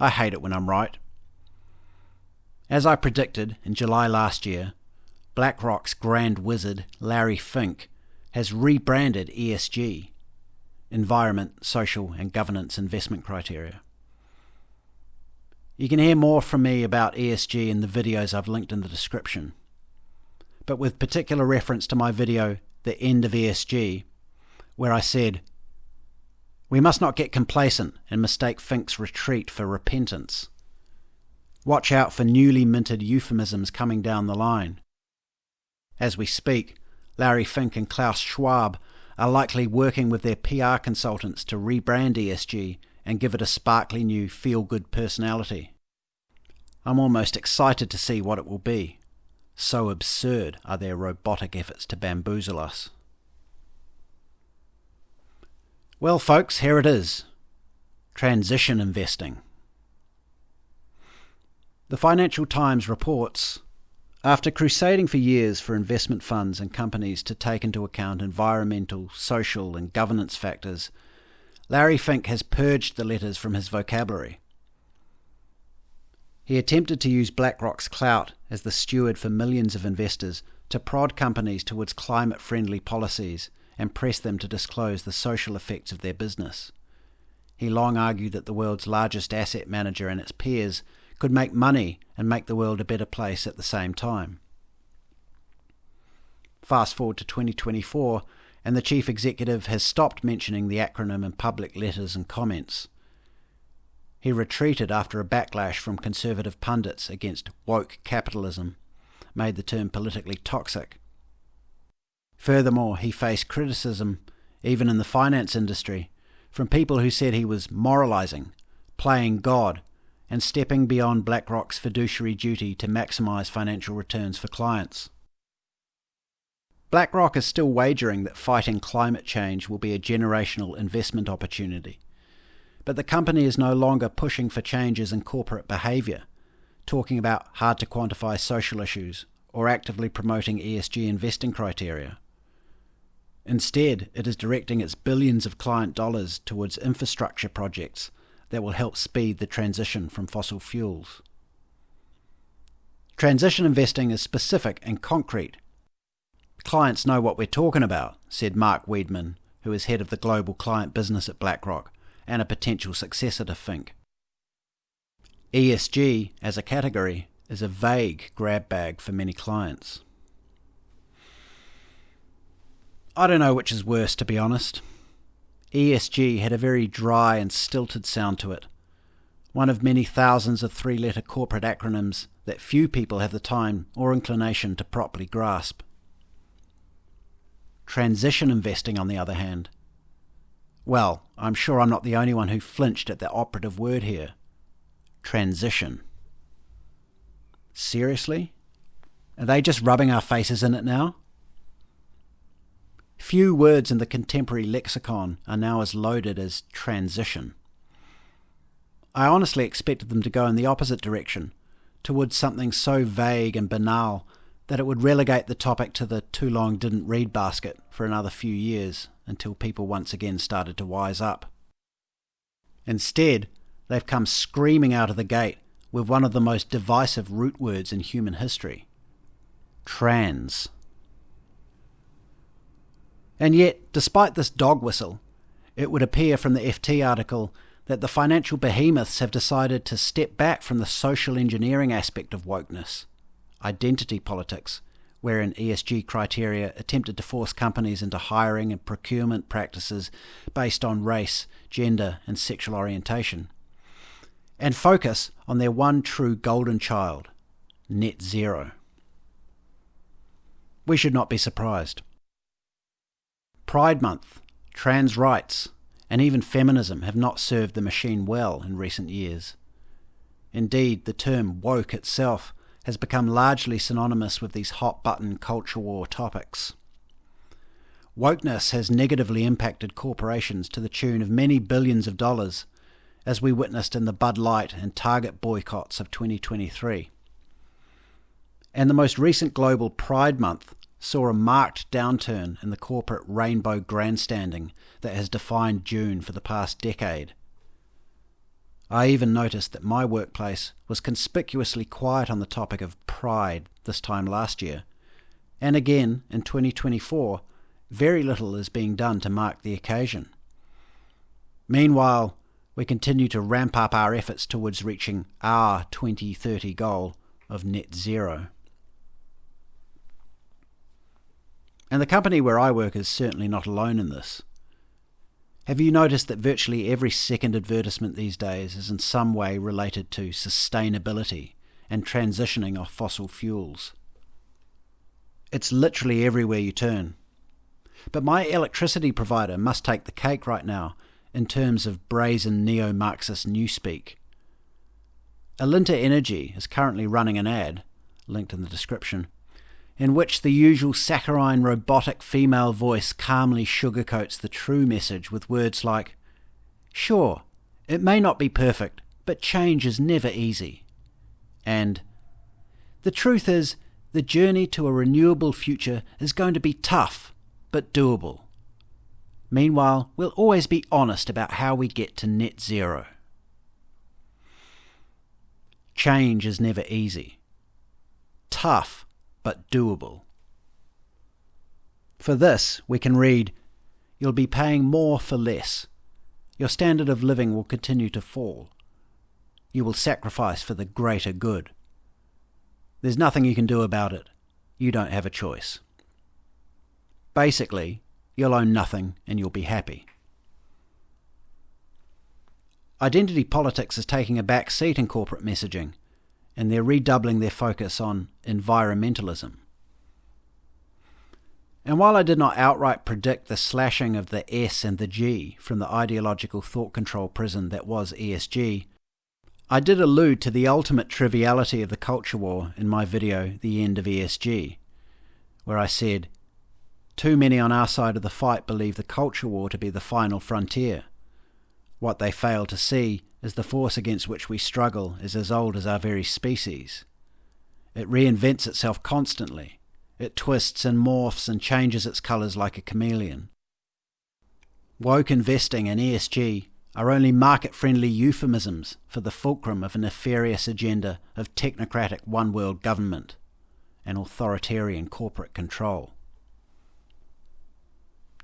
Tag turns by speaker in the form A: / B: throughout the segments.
A: I hate it when I'm right. As I predicted in July last year, BlackRock's grand wizard, Larry Fink, has rebranded ESG, Environment, Social and Governance Investment Criteria. You can hear more from me about ESG in the videos I've linked in the description. But with particular reference to my video, The End of ESG, where I said, we must not get complacent and mistake Fink's retreat for repentance. Watch out for newly minted euphemisms coming down the line. As we speak, Larry Fink and Klaus Schwab are likely working with their PR consultants to rebrand ESG and give it a sparkly new feel-good personality. I'm almost excited to see what it will be. So absurd are their robotic efforts to bamboozle us. Well, folks, here it is. Transition investing. The Financial Times reports, after crusading for years for investment funds and companies to take into account environmental, social and governance factors, Larry Fink has purged the letters from his vocabulary. He attempted to use BlackRock's clout as the steward for millions of investors to prod companies towards climate-friendly policies and press them to disclose the social effects of their business. He long argued that the world's largest asset manager and its peers could make money and make the world a better place at the same time. Fast forward to 2024, and the chief executive has stopped mentioning the acronym in public letters and comments. He retreated after a backlash from conservative pundits against woke capitalism made the term politically toxic. Furthermore, he faced criticism, even in the finance industry, from people who said he was moralizing, playing God, and stepping beyond BlackRock's fiduciary duty to maximize financial returns for clients. BlackRock is still wagering that fighting climate change will be a generational investment opportunity, but the company is no longer pushing for changes in corporate behavior, talking about hard-to-quantify social issues, or actively promoting ESG investing criteria. Instead, it is directing its billions of client dollars towards infrastructure projects that will help speed the transition from fossil fuels. Transition investing is specific and concrete. Clients know what we're talking about, said Mark Wiedman, who is head of the global client business at BlackRock and a potential successor to Fink. ESG, as a category, is a vague grab bag for many clients. I don't know which is worse, to be honest. ESG had a very dry and stilted sound to it, one of many thousands of three-letter corporate acronyms that few people have the time or inclination to properly grasp. Transition investing, on the other hand. Well, I'm sure I'm not the only one who flinched at the operative word here. Transition. Seriously? Are they just rubbing our faces in it now? Few words in the contemporary lexicon are now as loaded as transition. I honestly expected them to go in the opposite direction, towards something so vague and banal that it would relegate the topic to the too long didn't read basket for another few years until people once again started to wise up. Instead, they've come screaming out of the gate with one of the most divisive root words in human history. Trans. And yet, despite this dog whistle, it would appear from the FT article that the financial behemoths have decided to step back from the social engineering aspect of wokeness, identity politics, wherein ESG criteria attempted to force companies into hiring and procurement practices based on race, gender and sexual orientation, and focus on their one true golden child, net zero. We should not be surprised. Pride Month, trans rights, and even feminism have not served the machine well in recent years. Indeed, the term woke itself has become largely synonymous with these hot-button culture war topics. Wokeness has negatively impacted corporations to the tune of many billions of dollars, as we witnessed in the Bud Light and Target boycotts of 2023. And the most recent global Pride Month saw a marked downturn in the corporate rainbow grandstanding that has defined June for the past decade. I even noticed that my workplace was conspicuously quiet on the topic of pride this time last year, and again in 2024, very little is being done to mark the occasion. Meanwhile, we continue to ramp up our efforts towards reaching our 2030 goal of net zero. And the company where I work is certainly not alone in this. Have you noticed that virtually every second advertisement these days is in some way related to sustainability and transitioning off fossil fuels? It's literally everywhere you turn. But my electricity provider must take the cake right now in terms of brazen neo-Marxist newspeak. Alinta Energy is currently running an ad, linked in the description, in which the usual saccharine robotic female voice calmly sugarcoats the true message with words like, "Sure, it may not be perfect, but change is never easy." And, "The truth is, the journey to a renewable future is going to be tough, but doable. Meanwhile, we'll always be honest about how we get to net zero." Change is never easy. Tough, but doable. For this, we can read, "You'll be paying more for less. Your standard of living will continue to fall. You will sacrifice for the greater good. There's nothing you can do about it. You don't have a choice." Basically, you'll own nothing and you'll be happy. Identity politics is taking a back seat in corporate messaging, and they're redoubling their focus on environmentalism. And while I did not outright predict the slashing of the S and the G from the ideological thought control prison that was ESG, I did allude to the ultimate triviality of the culture war in my video, The End of ESG, where I said, "Too many on our side of the fight believe the culture war to be the final frontier. What they fail to see is the force against which we struggle is as old as our very species. It reinvents itself constantly. It twists and morphs and changes its colours like a chameleon. Woke investing and ESG are only market-friendly euphemisms for the fulcrum of a nefarious agenda of technocratic one-world government and authoritarian corporate control.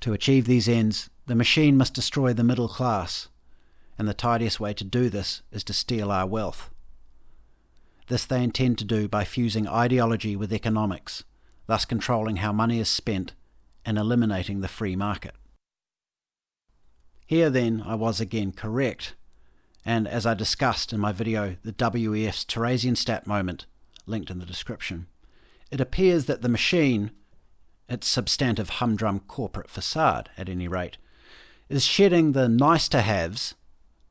A: To achieve these ends, the machine must destroy the middle class, and the tidiest way to do this is to steal our wealth. This they intend to do by fusing ideology with economics, thus controlling how money is spent and eliminating the free market. Here then I was again correct, and as I discussed in my video The WEF's Theresienstadt Moment, linked in the description, it appears that the machine, its substantive humdrum corporate facade at any rate, is shedding the nice-to-haves,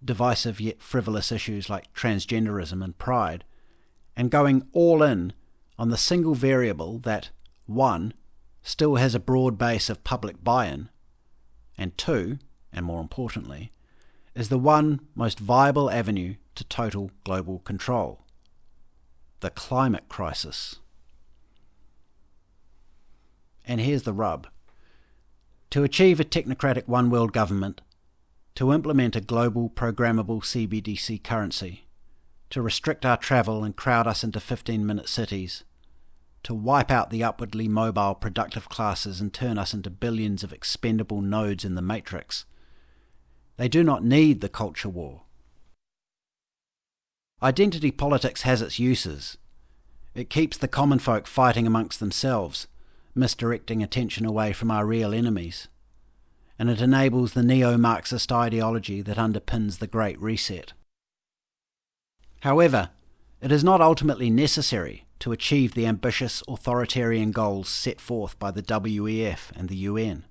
A: divisive yet frivolous issues like transgenderism and pride, and going all in on the single variable that, 1, still has a broad base of public buy-in, and 2, and more importantly, is the one most viable avenue to total global control: the climate crisis. And here's the rub. To achieve a technocratic one-world government, to implement a global programmable CBDC currency, to restrict our travel and crowd us into 15-minute cities, to wipe out the upwardly mobile productive classes and turn us into billions of expendable nodes in the matrix, they do not need the culture war. Identity politics has its uses. It keeps the common folk fighting amongst themselves, misdirecting attention away from our real enemies, and it enables the neo-Marxist ideology that underpins the Great Reset. However, it is not ultimately necessary to achieve the ambitious authoritarian goals set forth by the WEF and the UN.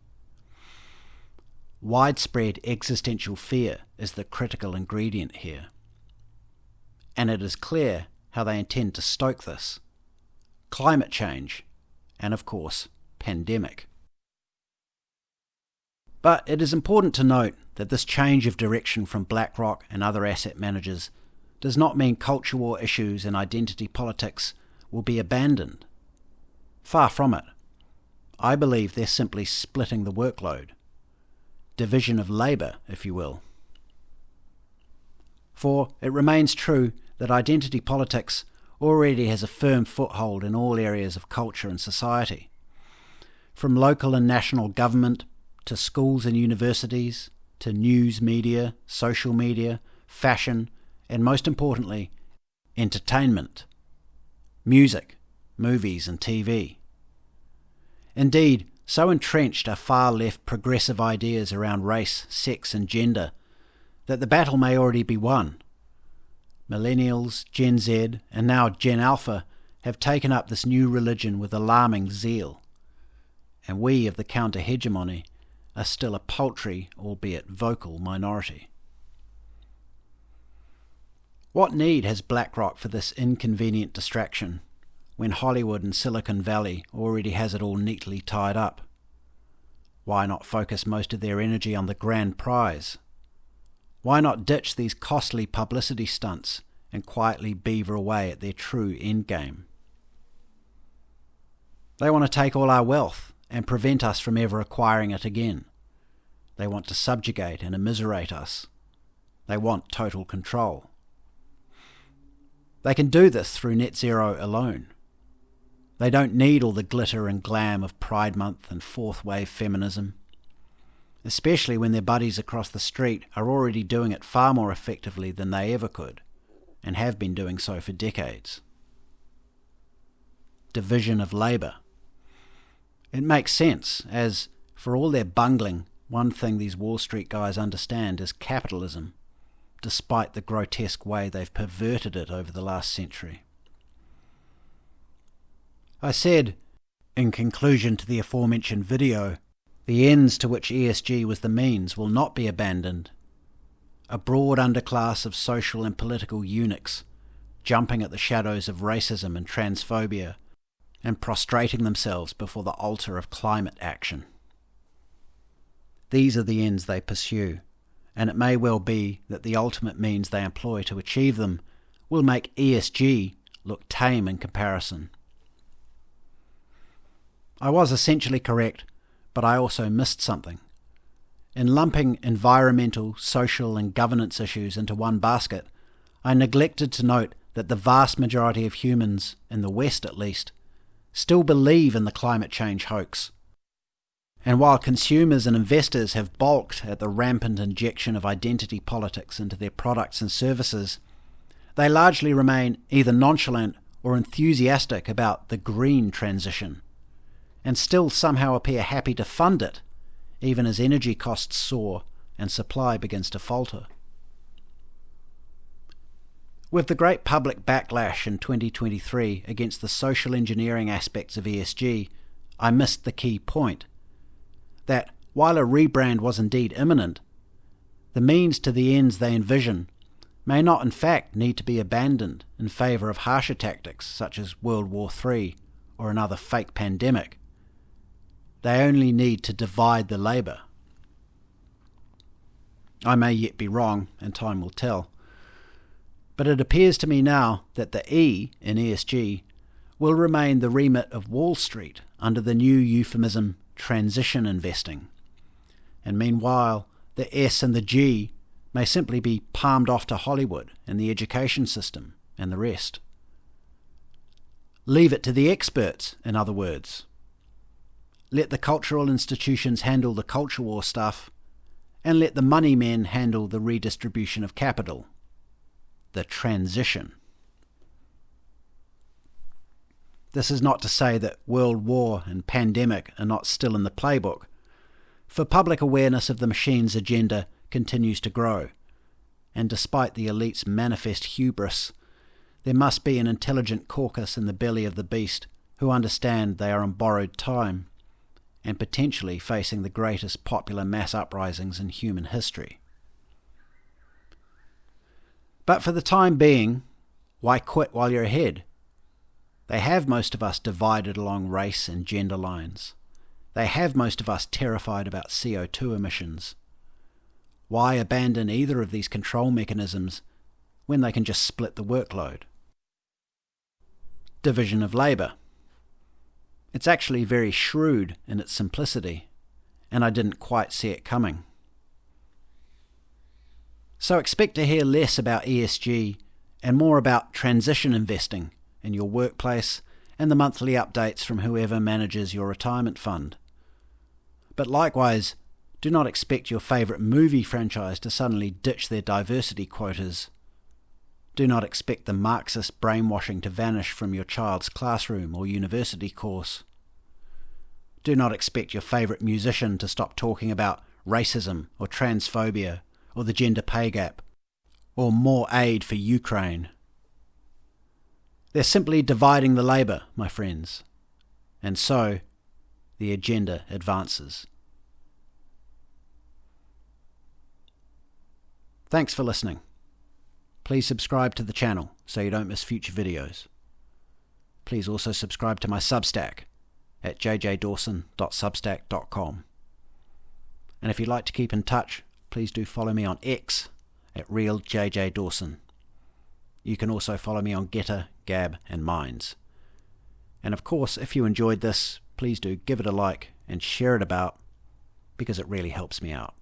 A: Widespread existential fear is the critical ingredient here, and it is clear how they intend to stoke this: climate change, and of course, pandemic. But it is important to note that this change of direction from BlackRock and other asset managers does not mean culture war issues and identity politics will be abandoned. Far from it. I believe they're simply splitting the workload. Division of labour, if you will. For it remains true that identity politics already has a firm foothold in all areas of culture and society. From local and national government, to schools and universities, to news media, social media, fashion, and most importantly, entertainment, music, movies and TV. Indeed, so entrenched are far-left progressive ideas around race, sex and gender that the battle may already be won. Millennials, Gen Z and now Gen Alpha have taken up this new religion with alarming zeal, and we of the counter-hegemony are still a paltry, albeit vocal, minority. What need has BlackRock for this inconvenient distraction when Hollywood and Silicon Valley already has it all neatly tied up? Why not focus most of their energy on the grand prize? Why not ditch these costly publicity stunts and quietly beaver away at their true endgame? They want to take all our wealth and prevent us from ever acquiring it again. They want to subjugate and immiserate us. They want total control. They can do this through net zero alone. They don't need all the glitter and glam of Pride Month and fourth wave feminism, especially when their buddies across the street are already doing it far more effectively than they ever could, and have been doing so for decades. Division of labour. It makes sense, as, for all their bungling, one thing these Wall Street guys understand is capitalism, despite the grotesque way they've perverted it over the last century. I said, in conclusion to the aforementioned video, the ends to which ESG was the means will not be abandoned. A broad underclass of social and political eunuchs, jumping at the shadows of racism and transphobia, and prostrating themselves before the altar of climate action. These are the ends they pursue, and it may well be that the ultimate means they employ to achieve them will make ESG look tame in comparison. I was essentially correct, but I also missed something. In lumping environmental, social and governance issues into one basket, I neglected to note that the vast majority of humans, in the West at least, still believe in the climate change hoax. And while consumers and investors have balked at the rampant injection of identity politics into their products and services, they largely remain either nonchalant or enthusiastic about the green transition, and still somehow appear happy to fund it, even as energy costs soar and supply begins to falter. With the great public backlash in 2023 against the social engineering aspects of ESG, I missed the key point, that while a rebrand was indeed imminent, the means to the ends they envision may not in fact need to be abandoned in favour of harsher tactics such as World War III or another fake pandemic. They only need to divide the labour. I may yet be wrong, and time will tell. But it appears to me now that the E in ESG will remain the remit of Wall Street under the new euphemism transition investing. And meanwhile, the S and the G may simply be palmed off to Hollywood and the education system and the rest. Leave it to the experts, in other words. Let the cultural institutions handle the culture war stuff, and let the money men handle the redistribution of capital. The transition. This is not to say that world war and pandemic are not still in the playbook, for public awareness of the machine's agenda continues to grow, and despite the elite's manifest hubris, there must be an intelligent caucus in the belly of the beast who understand they are on borrowed time, and potentially facing the greatest popular mass uprisings in human history. But for the time being, why quit while you're ahead? They have most of us divided along race and gender lines. They have most of us terrified about CO2 emissions. Why abandon either of these control mechanisms when they can just split the workload? Division of labour. It's actually very shrewd in its simplicity, and I didn't quite see it coming. So expect to hear less about ESG and more about transition investing in your workplace and the monthly updates from whoever manages your retirement fund. But likewise, do not expect your favourite movie franchise to suddenly ditch their diversity quotas. Do not expect the Marxist brainwashing to vanish from your child's classroom or university course. Do not expect your favourite musician to stop talking about racism or transphobia or the gender pay gap or more aid for Ukraine. They're simply dividing the labour, my friends, and so the agenda advances. Thanks for listening. Please subscribe to the channel so you don't miss future videos. Please also subscribe to my Substack at jjdawson.substack.com. And if you'd like to keep in touch, please do follow me on X at RealJJDawson. You can also follow me on Getter, Gab and Minds. And of course, if you enjoyed this, please do give it a like and share it about, because it really helps me out.